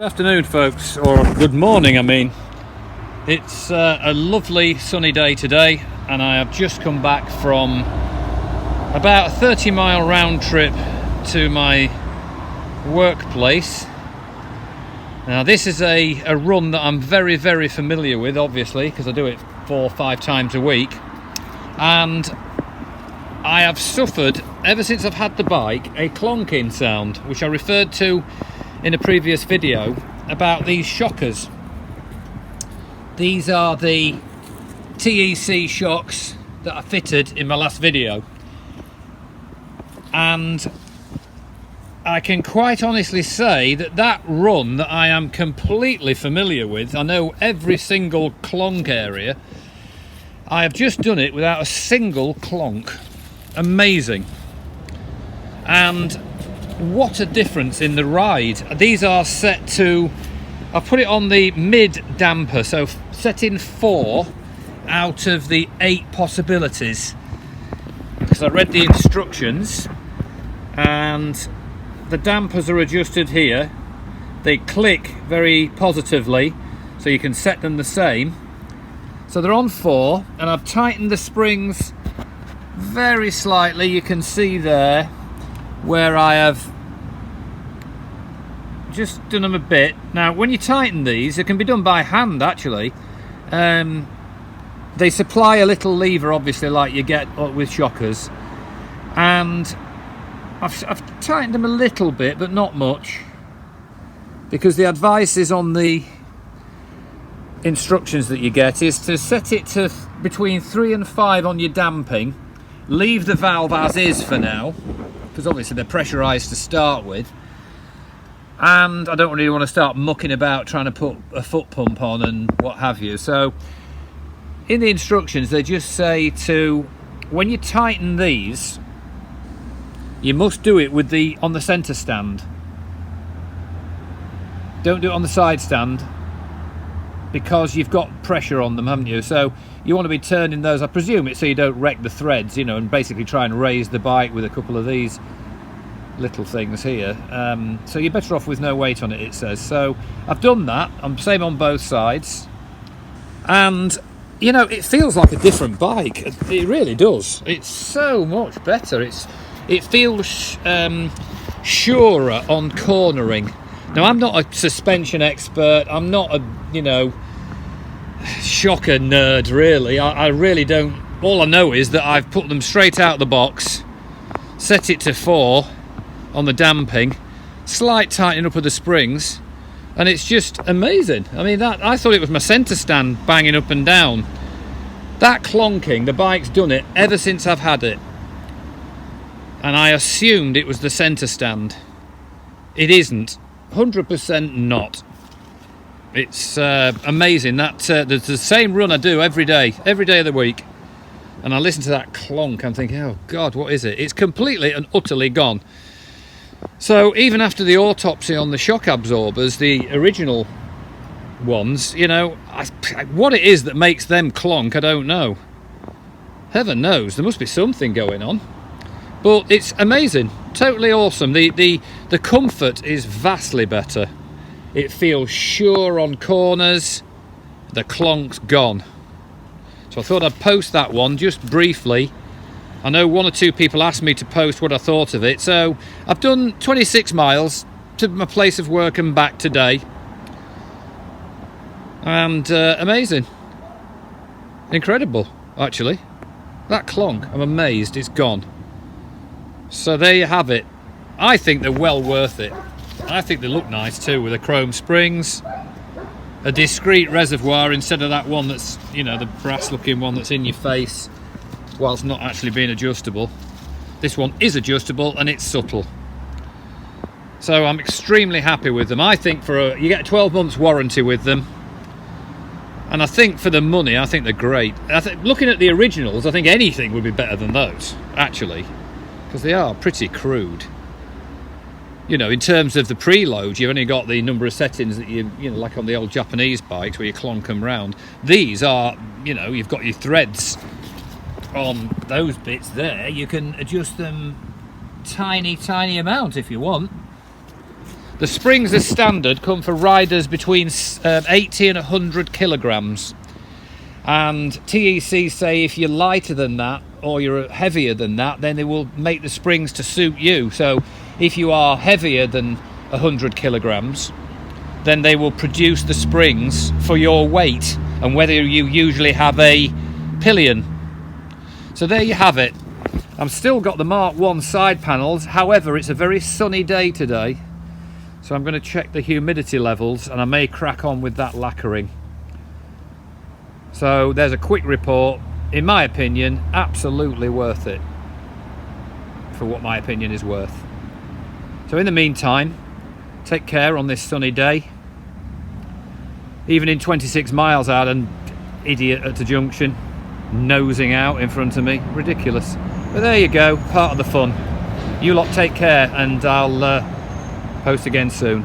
Good afternoon, folks, or good morning. I mean, it's a lovely sunny day today, and I have just come back from about a 30-mile round trip to my workplace. Now, this is a run that I'm very, very familiar with, obviously, because I do it 4 or 5 times a week, and I have suffered, ever since I've had the bike, a clonking sound, which I referred to in a previous video about these shockers. These are the TEC shocks that I fitted in my last video, and I can quite honestly say that run that I am completely familiar with, I know every single clonk area, I have just done it without a single clonk. Amazing. And what a difference in the ride. These are set to, I've put it on the mid damper, so set in 4 out of the 8 possibilities, because I read the instructions, and the dampers are adjusted here. They click very positively, so you can set them the same. So they're on 4, and I've tightened the springs very slightly. You can see there where I have just done them a bit. Now, when you tighten these, it can be done by hand actually. They supply a little lever, obviously, like you get with shockers, and I've tightened them a little bit, but not much, because the advice is on the instructions that you get is to set it to between 3 and 5 on your damping. Leave the valve as is for now, because obviously they're pressurized to start with, and I don't really want to start mucking about trying to put a foot pump on and what have you. So in the instructions they just say to, when you tighten these, you must do it with on the center stand. Don't do it on the side stand, because you've got pressure on them, haven't you? So you want to be turning those, I presume it's so you don't wreck the threads, you know, and basically try and raise the bike with a couple of these little things here. So you're better off with no weight on it, it says. So I've done that. I'm same on both sides, and you know, it feels like a different bike. It really does. It's so much better. It feels surer on cornering. Now, I'm not a suspension expert. I'm not a, you know, shocker nerd, really. I really don't. All I know is that I've put them straight out of the box, set it to 4 on the damping, slight tightening up of the springs, and it's just amazing. I mean, that, I thought it was my centre stand banging up and down. That clonking, the bike's done it ever since I've had it, and I assumed it was the centre stand. It isn't. 100% not. It's amazing. That there's the same run I do every day of the week, and I listen to that clonk, I'm thinking, oh God, what is it? It's completely and utterly gone. So even after the autopsy on the shock absorbers, the original ones, you know, what it is that makes them clonk, I don't know. Heaven knows, there must be something going on. But it's amazing, totally awesome. The comfort is vastly better. It feels sure on corners. The clonk's gone. So I thought I'd post that one just briefly. I know 1 or 2 people asked me to post what I thought of it. So I've done 26 miles to my place of work and back today. And amazing. Incredible, actually. That clonk, I'm amazed it's gone. So there you have it. I think they're well worth it. I think they look nice too, with the chrome springs, a discreet reservoir instead of that one that's, you know, the brass looking one that's in your face whilst not actually being adjustable. This one is adjustable and it's subtle. So I'm extremely happy with them. I think you get a 12 months warranty with them, and I think for the money, I think they're great. Looking at the originals, I think anything would be better than those, actually, because they are pretty crude. You know, in terms of the preload, you've only got the number of settings that you know, like on the old Japanese bikes where you clonk them round. These are, you know, you've got your threads on those bits there. You can adjust them tiny amount if you want. The springs as standard come for riders between 80 and 100 kilograms. And TEC say if you're lighter than that or you're heavier than that, then they will make the springs to suit you. So if you are heavier than 100 kilograms, then they will produce the springs for your weight and whether you usually have a pillion. So there you have it. I've still got the Mark 1 side panels, however it's a very sunny day today, so I'm going to check the humidity levels and I may crack on with that lacquering. So there's a quick report. In my opinion, absolutely worth it for what my opinion is worth. So in the meantime, take care on this sunny day. Even in 26 miles I had an idiot at the junction nosing out in front of me. Ridiculous. But there you go, part of the fun. You lot take care and I'll post again soon.